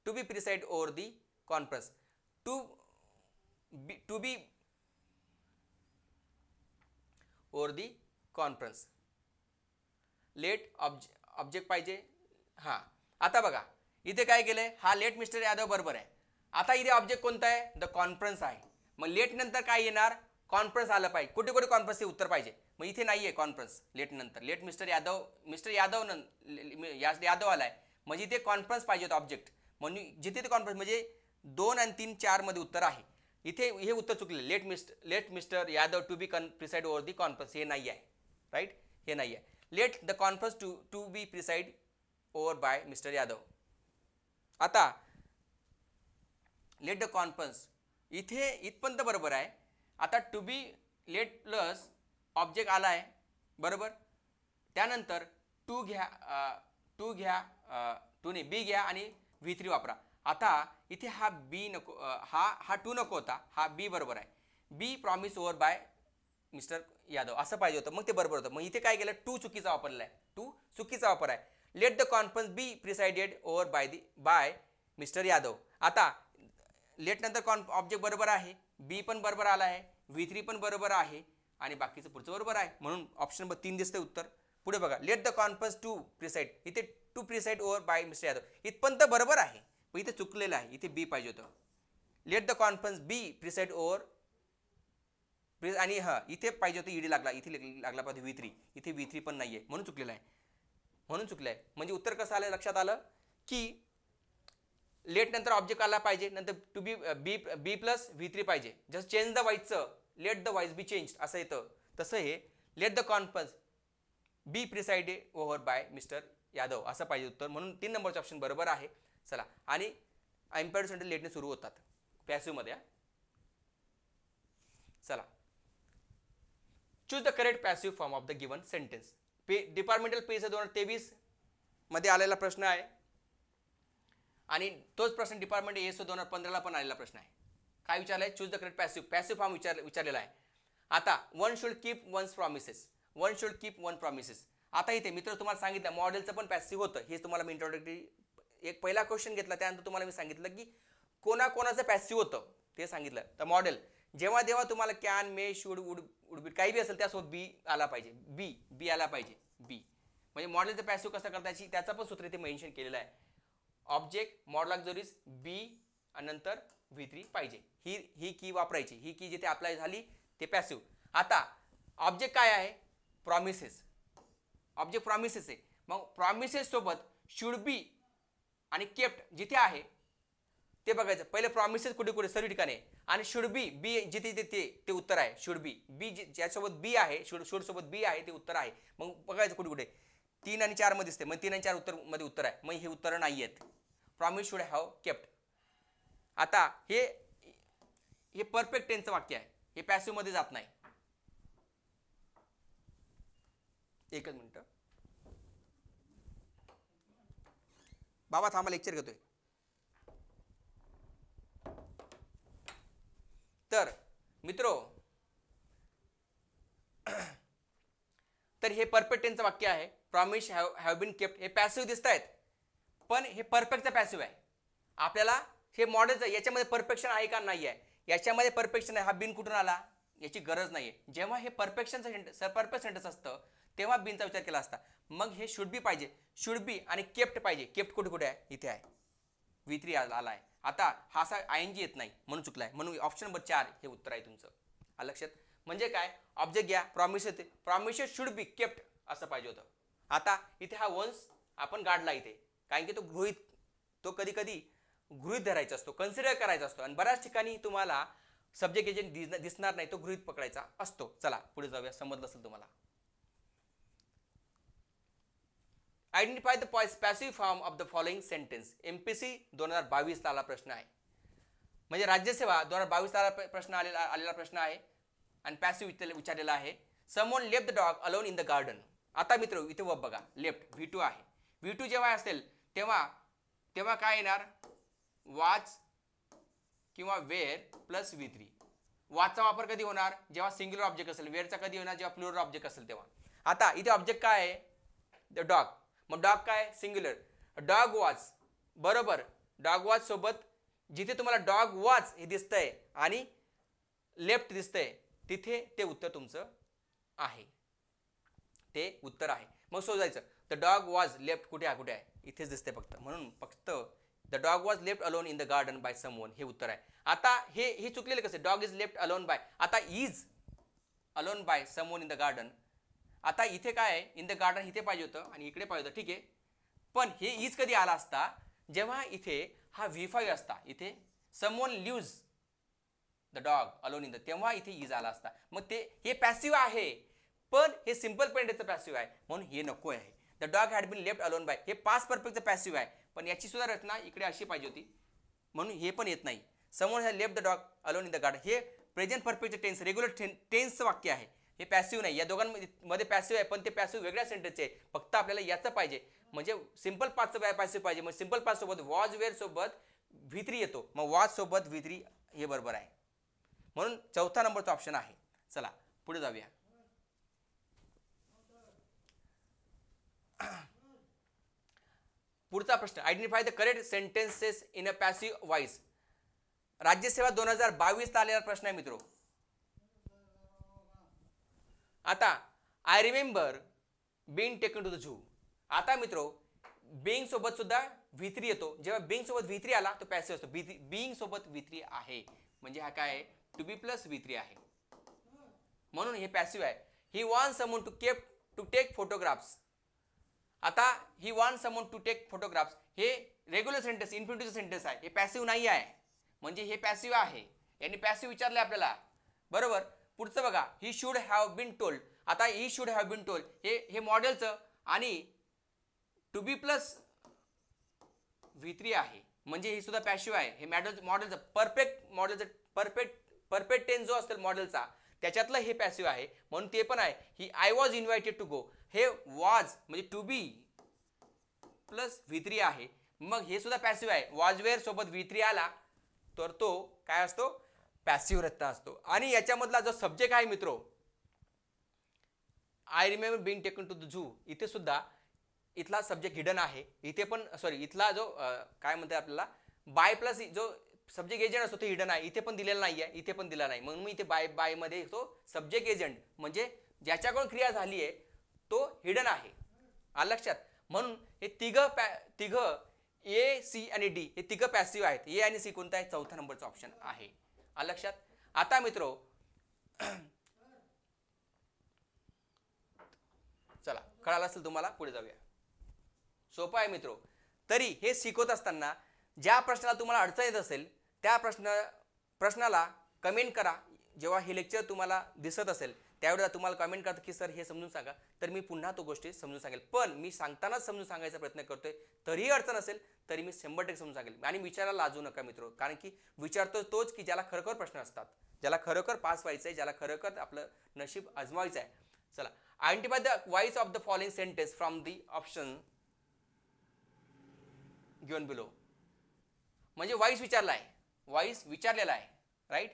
to be preside over the conference. To be over the conference. Let object पाहिजे. हां आता बघा इथे काय केलंय, हा लेट मिस्टर यादव बरोबर आहे. आता इथे ऑब्जेक्ट कोणता आहे, द कॉन्फरन्स आहे. मग लेट नंतर काय येणार, कॉन्फरन्स आलं पाहिजे. कुठे कुठे कॉन्फरन्स हे उत्तर पाहिजे. मग इथे नाही आहे कॉन्फरन्स लेट नंतर. लेट मिस्टर यादव यादव आलाय म्हणजे इथे कॉन्फरन्स पाहिजे होतं ऑब्जेक्ट, म्हणून जिथे ते कॉन्फरन्स म्हणजे 2 आणि 3 4 मध्ये उत्तर आहे. इथे हे उत्तर चुकले. Let mister Yadav to be preside over the conference, हे नाही आहे, राईट, हे नाही आहे. Let the conference to be preside over by mister Yadav. आता लेट द कॉन्फरन्स इथे इथपर्यंत बरोबर आहे. आता to be let plus object आला आहे बरोबर. त्यानंतर टू ने बी घ्या आणि V3 वापरा. आता इथे हा बी नको, हा टू नको होता, हा बी बरोबर आहे. Be promise over by mister Yadav असं पाहिजे होतं, मग ते बरोबर होतं. मग इथे काय केलं, टू चुकीचा वापरला आहे. टू चुकीचा वापर आहे. Let the conference be presided over by mister Yadav. आता लेट नंतर ऑब्जेक्ट बरोबर आहे, बी पण बरोबर आला आहे, V3 पण बरोबर आहे आणि बाकीचं पुढचं बरोबर आहे म्हणून ऑप्शन नंबर 3 दिसतंय उत्तर. पुढे बघा, let the conference to preside, इथे to preside over by mister Yadav इथपर्यंत बरोबर आहे, पण इथे चुकलेलं आहे, इथे बी पाहिजे होतं. Let the conference be preside over आणि इथे पाहिजे होतं ईडी लागला, इथे लागला पाहिजे V3, इथे V3 पण नाहीये म्हणून चुकलेला आहे, म्हणजे उत्तर कसं आलं लक्षात आलं की लेट नंतर ऑब्जेक्ट आला पाहिजे, नंतर टू बी प्लस V3 पाहिजे. जस्ट चेंज द वाईजचं let the wise be change असं येतं, तसं हे let the conference be presided over by mister Yadav असं पाहिजे उत्तर, म्हणून 3 नंबरचं ऑप्शन बरोबर आहे. चला, आणि इम्पेरियड सेंटेन्स लेटने सुरू होतात पॅसिव्ह मध्ये. चला, choose the correct passive form of the given sentence. Departmental page 2023 मध्ये आलेला प्रश्न आहे, आणि तोच प्रश्न डिपार्टमेंट एस 2015 पण आलेला प्रश्न आहे. काय विचारलंय? Choose the correct passive form विचारलेला आहे. आता one should keep one's promises. आता इथे मित्र तुम्हाला सांगितलं मॉडेलचं पण पॅसिव्ह होतं, हे तुम्हाला मी इंट्रोडक्टरी एक पहिला क्वेश्चन घेतला, त्यानंतर तुम्हाला मी सांगितलं की कोणाकोणाचं पॅसिव्ह होतं ते सांगितलं. तर मॉडेल जेव्हा तुम्हाला can, may, should, would be काही बी असेल त्यासोबत बी आला पाहिजे, बी आला पाहिजे. बी म्हणजे मॉडेलचं पॅसिव्ह कसं करता याची त्याचं पण सूत्र इथे मेन्शन केलेलं आहे. ऑब्जेक्ट मॉडल ऑक्झिलरीज बी आणि नंतर V3 पाहिजे, ही की वापरायची, ही की जिथे अप्लाय झाली ते पॅसिव्ह. आता ऑब्जेक्ट काय आहे? प्रॉमिसेस. ऑब्जेक्ट प्रॉमिसेस आहे, मग प्रॉमिसेस सोबत शुड बी आणि केप्ट जिथे आहे ते बघायचं. पहिले प्रॉमिसेस कुठे सर्व ठिकाणी, आणि शुड बी जिथे ते उत्तर आहे. शुड बी ज्यासोबत बी आहे, शुड सोबत बी आहे ते उत्तर आहे. मग बघायचं कुठे 3 आणि 4 मध्ये दिसते, मग 3 आणि 4 उत्तर मध्ये उत्तर आहे, मग हे उत्तर नाही आहेत. Promise should have kept. आता हे परफेक्ट टेन्सचं वाक्य आहे, हे पॅसिव्ह मध्ये जात नाही. एकच मिनिट बाबा, थांबा, लेक्चर घेतोय. तर मित्रो, तर हे परफेक्ट टेन्सचं वाक्य आहे. प्रॉमिस हॅव बीन केप्ट हे पॅसिव्ह दिसत आहेत, पण हे परफेक्टचं पॅसिव्ह आहे. आपल्याला हे मॉडेलचं याच्यामध्ये परफेक्शन आहे का नाही आहे, याच्यामध्ये परफेक्शन आहे. हा बिन कुठून आला याची गरज नाही आहे. जेव्हा हे परफेक्ट सेंटेन्स असतं तेव्हा बिनचा विचार केला असता. मग हे शुड बी पाहिजे, शुड बी आणि केप्ट पाहिजे. केप्ट कुठे आहे? इथे आहे, V3 आला आहे. आता हा असा ING येत नाही म्हणून चुकलाय, म्हणून ऑप्शन नंबर 4 हे उत्तर आहे तुमचं. लक्षात म्हणजे काय? ऑब्जेक्ट घ्या, प्रॉमिस येते, प्रॉमिसेस शुड बी केप्ट असं पाहिजे होतं. आता इथे हा वन्स आपण गाडला इथे, कारण की तो कधी गृहीत धरायचा असतो, कन्सिडर करायचा असतो, आणि बऱ्याच ठिकाणी तुम्हाला सब्जेक्ट एजंट दिसणार नाही, तो गृहीत पकडायचा असतो. चला पुढे जाऊया, समजलं असेल तुम्हाला. Identify the passive form of the following sentence. MPSC 2022 आला प्रश्न आहे, म्हणजे राज्यसेवा 2022 प्रश्न आलेला प्रश्न आहे, आणि पॅसिव्ह विचारलेला आहे. Someone left the dog alone in the garden. आता मित्र इथे बघा, लेफ्ट V2 आहे. V2 जेव्हा असेल तेव्हा काय येणार? वाच किंवा वेअर प्लस V3. वाचचा वापर कधी होणार? जेव्हा सिंग्युलर ऑब्जेक्ट असेल. वेअरचा कधी होणार? जेव्हा प्लुरल ऑब्जेक्ट असेल तेव्हा. आता इथे ऑब्जेक्ट काय आहे? The dog. मग डॉग काय? सिंग्युलर. डॉग वॉच, बरोबर. डॉग वॉच सोबत जिथे तुम्हाला डॉग वॉच हे दिसतंय आणि लेफ्ट दिसतंय तिथे ते उत्तर तुमचं आहे, ते उत्तर आहे. मग शोधायचं द डॉग वॉज लेफ्ट कुठे आहे? इथेच दिसते फक्त, म्हणून फक्त the dog was left alone in the garden by someone हे उत्तर आहे. आता हे चुकलेलं कसं? Dog is left alone by, आता is alone by someone in the garden. आता इथे काय आहे? इन द गार्डन इथे पाहिजे होतं आणि इकडे पाहिजे होतं, ठीक आहे. पण हे इज कधी आला असता? जेव्हा इथे हा V5 असता, इथे someone lives the dog alone in the, तेव्हा इथे इज आला असता. मग हे पॅसिव्ह आहे, पण हे सिंपल प्रेझेंटचं पॅसिव्ह आहे, म्हणून हे नको आहे. The dog had been left alone by हे पास्ट परफेक्टचं पॅसिव्ह आहे, पण याची सुद्धा रचना इकडे अशी पाहिजे होती, म्हणून हे पण येत नाही. Someone has left the dog alone in the garden हे प्रेझेंट परफेक्टचं टेन्स, रेग्युलर टेन्सचं वाक्य आहे, हे पॅसिव्ह नाही. या दोघांमध्ये पॅसिव्ह आहे, पण ते पॅसिव्ह वेगळ्या सेंटेन्सचे आहे. फक्त आपल्याला याचं पाहिजे, म्हणजे सिंपल पास्टचं पॅसिव्ह पाहिजे. मग सिंपल पास्ट सोबत वॉज वेअर सोबत V3 येतो, मग वॉज सोबत V3 हे बरोबर आहे, म्हणून 4था नंबरचा ऑप्शन आहे. चला पुढे जाऊया. पुढचा प्रश्न, identify the correct sentences in a passive voice. राज्यसेवा 2022 आलेला प्रश्न आहे मित्रो. आता I remember being taken to the zoo. आता मित्रो बीइंग सोबत सुद्धा V3 येतो. जेव्हा बीइंग सोबत V3 आला तो पॅसिव्ह असतो. बीइंग सोबत V3 आहे, म्हणजे हा काय आहे? टू बी प्लस V3 आहे. म्हणून हे पॅसिव्ह आहे. He want someone to take photographs. आता he want someone to take photographs हे रेग्युलर सेंटेन्स, इन्फिनिटिव्ह सेंटेन्स आहे, हे पॅसिव्ह नाही आहे, म्हणजे हे पॅसिव्ह आहे. यांनी पॅसिव्ह विचारले आपल्याला, बरोबर. पुढचं बघा, he should have been told. आता he should have been told हे मॉडेलचं आणि टू बी प्लस V3 आहे, म्हणजे हे सुद्धा पॅसिव्ह आहे. हे मॉडेलचं परफेक्ट टेन्स जो असेल मॉडेलचा त्याच्यातलं हे पॅसिव्ह आहे, म्हणून ते पण आहे. He I was invited to go, हे वॉज म्हणजे टू बी प्लस V3 आहे, मग हे सुद्धा पॅसिव्ह आहे. वॉज वेअर सोबत V3 आला तर तो काय असतो, पॅसिव्ह रत्ता असतो. आणि याच्यामधला जो सब्जेक्ट आहे मित्रो, I remember being taken to the zoo, इथे सुद्धा इथला सब्जेक्ट हिडन आहे. इथे पण इथला जो काय म्हणते आपल्याला बाय प्लस जो सब्जेक्ट एजंट असतो ते हिडन आहे. इथे पण दिलेला नाही आहे, इथे पण दिला नाही, म्हणून मी इथे बाय मध्ये तो सब्जेक्ट एजंट म्हणजे ज्याच्याकडून क्रिया झाली आहे तो हिडन आहे. आलं लक्षात. म्हणून हे तिघं ए सी आणि डी हे तिघं पॅसिव्ह आहेत. ए आणि सी कोणता आहे, चौथा नंबरचा ऑप्शन आहे. आलं लक्षात. आता मित्रो चला, कळालं असेल तुम्हाला, पुढे जाऊया. सोपं आहे मित्रो. तरी हे शिकवत असताना ज्या प्रश्नाला तुम्हाला अडचण येत असेल त्या प्रश्नाला कमेंट करा. जेव्हा हे लेक्चर तुम्हाला दिसत असेल त्यावेळेला तुम्हाला कमेंट करता की सर हे समजून सांगा, तर मी पुन्हा तो गोष्टी समजून सांगेल. पण मी सांगतानाच समजून सांगायचा प्रयत्न करतोय, तरीही अडचण असेल तरी मी 100% समजून सांगेल. आणि विचारायला लाजू नका मित्रो, कारण की विचारतो तोच की ज्याला खरोखर प्रश्न असतात, ज्याला खरोखर पास व्हायचं आहे, ज्याला खरोखर आपलं नशीब आजमावायचं आहे. चला, identify the wise of the following sentence from the option given below. म्हणजे वाईस विचारला आहे, वाईस विचारलेला आहे, राईट.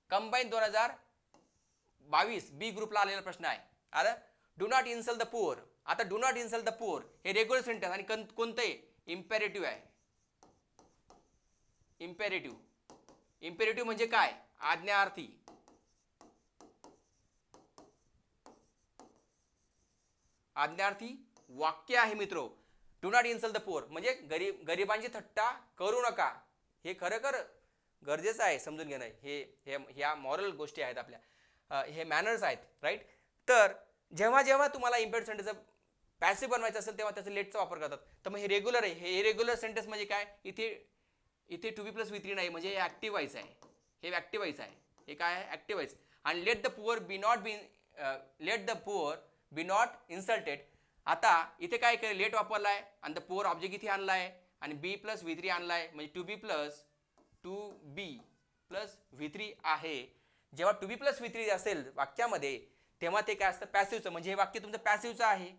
कंबाईन 2022 बी ग्रुपला आलेला प्रश्न आहे. अरे do not insult the poor. आता do not insult the poor हे रेग्युलर सेंटेन्स आणि कोणतंही इम्पेरेटिव्ह आहे. इम्पेरेटिव्ह म्हणजे काय, आज्ञार्थी. आज्ञार्थी वाक्य आहे मित्रो. Do not insult the poor म्हणजे गरिबांची थट्टा करू नका, हे खरोखर गरजेचं आहे समजून घेणं. ह्या मॉरल गोष्टी आहेत आपल्या, हे मॅनर्स आहेत, राईट. तर जेव्हा तुम्हाला इम्पेरेटिव्ह सेंटेन्स पॅसिव्ह बनवायचं असेल तेव्हा त्याचा लेटचा वापर करतात. तर मग हे रेग्युलर आहे. हे इरेग्युलर सेंटेन्स म्हणजे काय, इथे टू बी प्लस V3 नाही, म्हणजे हे ऍक्टिव्ह व्हायचं आहे, हे ऍक्टिव्ह व्हायचं आहे. हे काय आहे, ऍक्टिव्ह व्हायचं. आणि let the poor be not insulted. आता इथे काय केलं, लेट वापरलाय आणि द पुअर ऑब्जेक्ट इथे आणलाय आणि बी प्लस V3 आणलाय, म्हणजे टू बी प्लस V3 आहे. जेव्हा टू बी प्लस V3 असेल वाक्यामध्ये तेव्हा ते काय असतं, पॅसिव्हचं. म्हणजे हे वाक्य तुमचं पॅसिव्हचं आहे,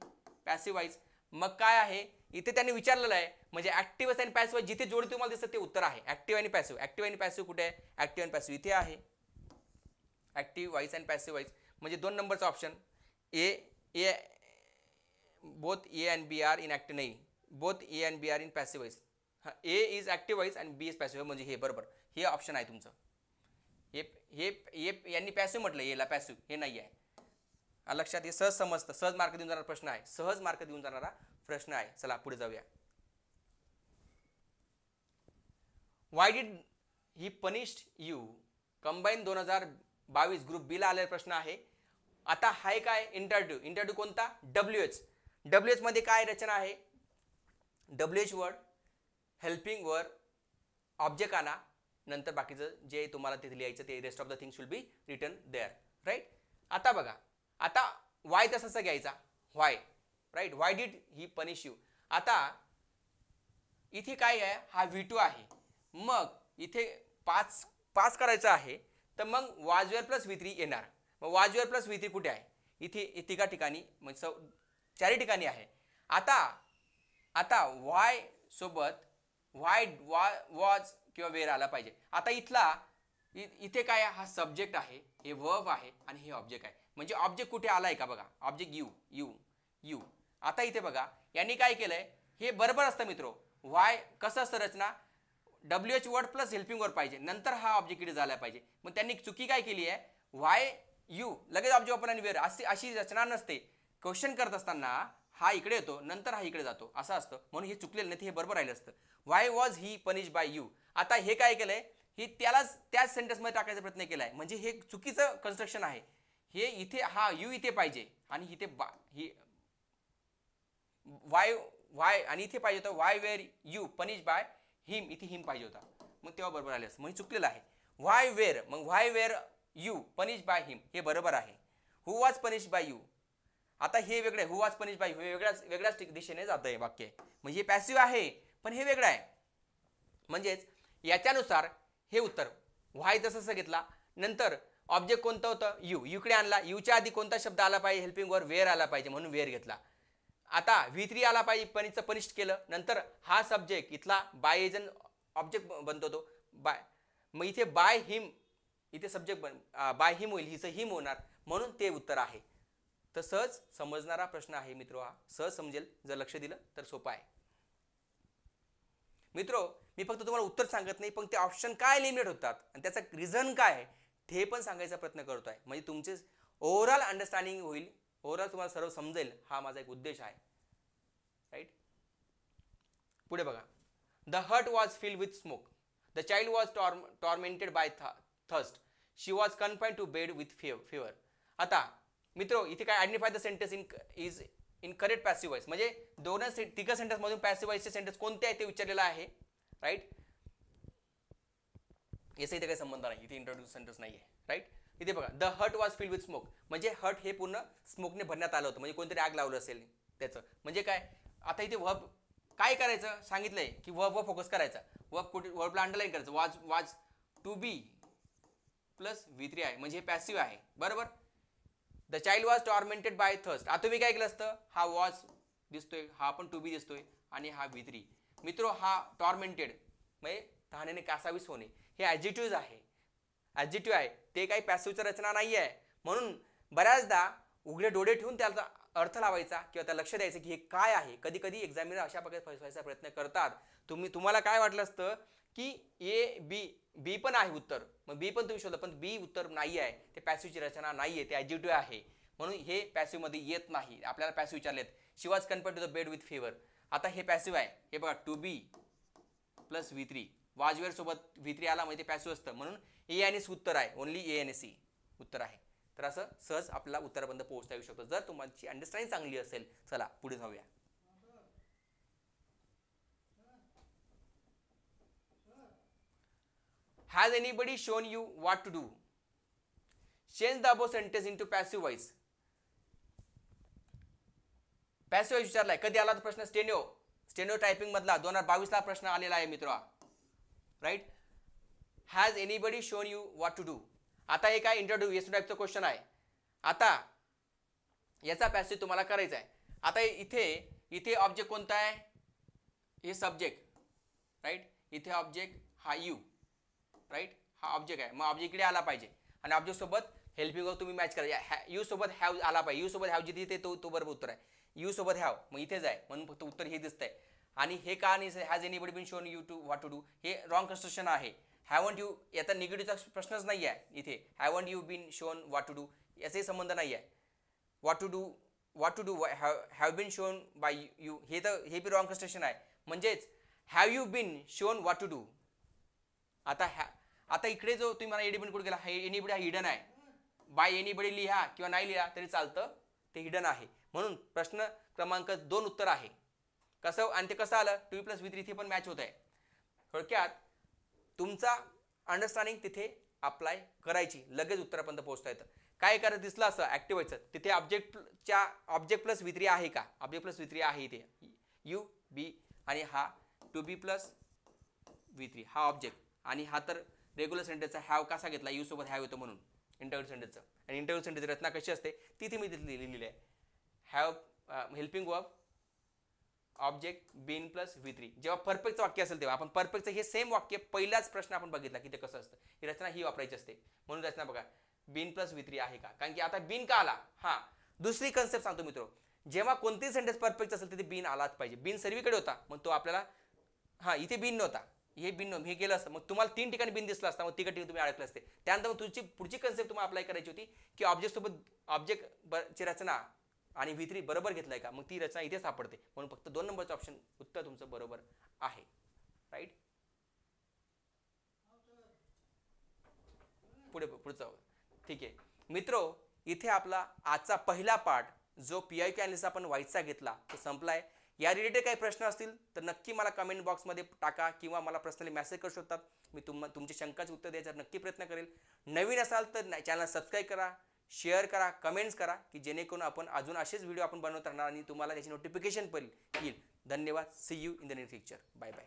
पॅसिव्ह वाईज. मग काय आहे, इथे त्यांनी विचारलेलं आहे, म्हणजे ऍक्टिव्ह आणि पॅसिव्ह जिथे जोडी तुम्हाला दिसतं ते उत्तर आहे. ऍक्टिव्ह आणि पॅसिव्ह. ऍक्टिव्ह आणि पॅसिव्ह कुठे आहे, ऍक्टिव्ह आणि पॅसिव्ह इथे आहे. ऍक्टिव्ह वाईज आणि पॅसिव्ह वाईज म्हणजे 2 नंबरचा option. A both A and B are in active, नाही, both A and B are in passive wise. हां, ए इज ऍक्टिव्ह वाईज आणि बी इज पॅसिव्ह, म्हणजे हे बरोबर, हे ऑप्शन आहे तुमचं. हे यांनी पॅसिव्ह म्हटलं, एला पॅसिव्ह, हे नाही आहे. लक्षात. हे सहज समजतं, सहज मार्क देऊन जाणारा प्रश्न आहे, सहज मार्क देऊन जाणारा प्रश्न आहे. चला पुढे जाऊया. Why did he punished you. Combine 2022 group B ला आलेला प्रश्न आहे. आता हाय काय, इंटरव्ह्यू कोणता, WH मध्ये काय रचना आहे, WH word, helping word, object आणा, नंतर बाकीचं जे तुम्हाला तिथे लिहायचं ते rest of the things will be written there, right. आता बघा, आता वाय तसाच घ्यायचा, why, right. Why did he punish you. आता इथे काय आहे, हा V2 आहे, मग इथे पाच करायचं आहे, तर मग वाजवेअर प्लस V3 येणार. मग वाजवेअर प्लस V3 कुठे आहे, इथे तिघा ठिकाणी, म्हणजे 4 ठिकाणी आहे. आता वाय सोबत वाय वॉज किंवा वेअर आला पाहिजे. आता इथे काय, हा सब्जेक्ट आहे, हे वर्ब आहे आणि हे ऑब्जेक्ट आहे. म्हणजे ऑब्जेक्ट कुठे आलाय का बघा, ऑब्जेक्ट यू. आता इथे बघा यांनी काय केलंय, हे बरोबर असतं मित्रो. वाय कसं असतं रचना, WH word plus helping word पाहिजे, नंतर हा ऑब्जेक्ट इकडे झाला पाहिजे. मग त्यांनी चुकी काय केली आहे, वाय यू लगेच ऑब्जेक्ट वापर आणि वेअर अशी रचना नसते. क्वेश्चन करत असताना हा इकडे येतो, नंतर हा इकडे जातो, असं असतं. म्हणून हे चुकलेलं नाही, हे बरोबर राहिलं असतं. Why was he punish by you. आता हे काय केलंय, हे त्याच सेंटेन्समध्ये टाकायचा प्रयत्न केलाय, म्हणजे हे चुकीचं कन्स्ट्रक्शन आहे. हे इथे हा यू इथे पाहिजे आणि इथे ही वाय वाय आणि इथे पाहिजे होता why were you punish by him, इथे हिम पाहिजे होता, मग तेव्हा बरोबर आले असं, म्हणजे चुकलेलं आहे. वाय वेअर, मग why were you punish by him हे बरोबर आहे. Who was punish by you, आता हे वेगळं आहे. Who was punish by you हे वेगळ्याच दिशेने जात आहे वाक्य, म्हणजे हे पॅसिव्ह आहे पण हे वेगळं आहे. म्हणजेच याच्यानुसार हे उत्तर व्हाय तसं घेतला, नंतर ऑब्जेक्ट कोणतं होतं यू, यूकडे आणला, यूच्या आधी कोणता शब्द आला पाहिजे हेल्पिंग वर वेअर आला पाहिजे म्हणून वेअर घेतला. आता V3 आला पाहिजे पनिशचं पनिश केलं, नंतर हा सब्जेक्ट इथला बाय एजन ऑब्जेक्ट बनतो तो बाय, मग इथे बाय हिम इथे सब्जेक्ट बाय हिम होईल, हिचं हिम होणार म्हणून ते उत्तर आहे. तर सहज समजणारा प्रश्न आहे मित्रो, हा सहज समजेल जर लक्ष दिलं तर सोपा आहे. मित्रो मी फक्त तुम्हाला उत्तर सांगत नाही, पण ते ऑप्शन काय लिमिट होतात आणि त्याचा रिझन काय आहे ते पण सांगायचा प्रयत्न करतो आहे, म्हणजे तुमचे ओव्हरऑल अंडरस्टँडिंग होईल, ओव्हरऑल तुम्हाला सर्व समजेल, हा माझा एक उद्देश आहे. राईट. पुढे बघा. The hut was filled with smoke, the child was tormented by thirst, she was confined to bed with fever. आता मित्रो इथे काय identify the sentence is in correct passive voice, म्हणजे तिघं सेंटेन्स मधून पॅसिव्ह वॉइसचे सेंटेन्स कोणते आहे ते विचारलेलं आहे. राईट. याचा इथे काही संबंध नाही, इथे इंट्रोड्यूस सेंटेन्स नाही आहे. राईट. इथे बघा the hut was filled with smoke, म्हणजे हट हे पूर्ण स्मोकने भरण्यात आलं होतं, म्हणजे कोणतरी आग लावलं असेल त्याचं, म्हणजे काय. आता इथे वर्ब काय करायचं सांगितलंय की वर्ब फोकस करायचा, वर्बला अंडरलाईन करायचं. वाज टू बी प्लस V3 आहे म्हणजे हे पॅसिव्ह आहे, बरोबर. The child was tormented by thirst, आता तुम्ही काय केलं असतं, हा वॉज दिसतोय, हा पण टू बी दिसतोय आणि हा V3. मित्रो हा टॉर्मेंटेड म्हणजे तहानेने कासावीस होणे हे ॲडजेक्टिव्ह आहे, ॲडजेक्टिव्ह आहे, ते काही पॅसिव्हची रचना नाही आहे. म्हणून बऱ्याचदा उघडे डोळे ठेवून त्याचा अर्थ लावायचा किंवा त्याला लक्ष द्यायचं की हे काय आहे. कधी कधी एक्झामिनर अशा प्रकारे फसवायचा प्रयत्न करतात. तुम्हाला काय वाटलं असतं की ए बी पण आहे उत्तर, मग बी पण तुम्ही शोधलं, पण बी उत्तर नाही आहे, ते पॅसिव्हची रचना नाही आहे, ते ॲडजेक्टिव्ह आहे म्हणून हे पॅसिव्ह मध्ये येत नाही. आपल्याला पॅसिव्ह विचारलेत, she was confined to the bed with fever, आता हे पॅसिव्ह आहे. हे बघा टू बी प्लस V3, वाजवेअर सोबत V3 आला म्हणजे ते पॅसिव्ह असतं, म्हणून ए आणि सी उत्तर आहे, ओनली ए आणि सी उत्तर आहे. तर असं सहज आपल्याला उत्तरापर्यंत पोहोचता येऊ शकतो जर तुमची अंडरस्टँडिंग चांगली असेल. चला पुढे जाऊया. Has anybody shown you what to do? Change the above sentence into passive voice. Passive voice विचारलाय, कधी आला तर प्रश्न स्टेनो टायपिंग मधला 2022 ला प्रश्न आलेला आहे मित्रा. Right. Has anybody shown you what to do, आता हे काय इंट्रोड्यूस टाईपचं क्वेश्चन आहे. आता याचा पॅसिव्ह तुम्हाला करायचा आहे. आता इथे ऑब्जेक्ट कोणता आहे, हे सब्जेक्ट. राईट. इथे ऑब्जेक्ट हा यू. राईट. हा ऑब्जेक्ट आहे, मग ऑब्जेक्ट इकडे आला पाहिजे आणि ऑब्जेक्ट सोबत हेल्पिंग वर्ब तुम्ही मॅच करा. यू सोबत हॅव आला पाहिजे, यू सोबत हॅव जिथे तो बरोबर उत्तर आहे. यू सोबत हॅव मग इथेच आहे म्हणून फक्त उत्तर हे दिसतंय. आणि हे का नाही, has anybody been shown you to what to do, हे रॉंग कन्स्ट्रक्शन आहे. हॅवंट यू याचा निगेटिव्हचा प्रश्नच नाही आहे. इथे haven't you been shown what to do याचाही संबंध नाही आहे. What to do have been shown by you हे बी रॉंग कन्स्ट्रक्शन आहे. म्हणजेच have you been shown what to do. आता इकडे जो तुम्ही मला एनीबडी कोड केला, एनीबडी हा हिडन आहे. बाय एनीबडी लिहा किंवा नाही लिहा तरी चालतं, ते हिडन आहे. म्हणून प्रश्न क्रमांक 2 उत्तर आहे. कसं आणि ते कसं आलं, 2 + V3 इथे पण मॅच होत आहे. थोडक्यात तुमचा अंडरस्टँडिंग तिथे अप्लाय करायची, लगेच उत्तरापर्यंत पोहोचता येतं. काय करायचं दिसलं असं ॲक्टिव्ह व्हायचं, तिथे ऑब्जेक्ट प्लस V3 आहे का, ऑब्जेक्ट प्लस V3 आहे इथे यू बी आणि हा टू बी प्लस V3 हा ऑब्जेक्ट आणि हा तर रेग्युलर सेंटेन्सचा हॅव कसा घेतला, यू सोबत हॅव येतो म्हणून इंटरव्ह्यू सेंटेन्सचं. आणि इंटरव्ह्यू सेंटेन्सची रचना कशी असते ती मी लिहिलेली आहे. Have helping verb object been plus V3. जेव्हा परफेक्टचं वाक्य असेल तेव्हा आपण परफेक्टचं हे सेम वाक्य पहिलाच प्रश्न आपण बघितला की ते कसं असतं, ही रचना ही वापरायची असते. म्हणून रचना बघा बीन प्लस V3 आहे का, कारण की आता बीन का आला. हा दुसरी कन्सेप्ट सांगतो मित्रो, जेव्हा कोणतीही सेंटेन्स परफेक्ट असेल तिथे बीन आलाच पाहिजे. बीन सर्वीकडे होता मग तो आपल्याला इथे बीन नव्हता, हे बिन हे गेलं असतं, मग तुम्हाला 3 ठिकाणी बिन दिसला असता, मग तिकडे ठिकाणी तुम्ही अडकले असते. त्यानंतर मग तुमची पुढची कन्सेप्ट तुम्हाला अप्लाय करायची होती की ऑब्जेक्टची रचना आणि V3 बरोबर घेतलाय का, मग ती रचना इथे सापडते. म्हणून फक्त 2 नंबरचं ऑप्शन उत्तर तुमचं बरोबर आहे. राईट. पुढचं ठीक आहे मित्रो. इथे आपला आजचा पहिला पार्ट जो PIQ ॲनालिसिस आपण व्हायचा घेतला तो संपला आहे. या रिलेटेड काही प्रश्न असतील तर नक्की मला कमेंट बॉक्समध्ये टाका किंवा मला पर्सनली मेसेज करू शकतात. मी तुमच्या शंकाचे उत्तर द्यायचं नक्की प्रयत्न करेल. नवीन असाल तर चॅनल सबस्क्राईब करा, शेअर करा, कमेंट्स करा की जेणेकरून आपण अजून असेच व्हिडिओ आपण बनवत राहणार आणि तुम्हाला त्याची नोटिफिकेशन पण येईल. धन्यवाद. See you in the next lecture. Bye bye.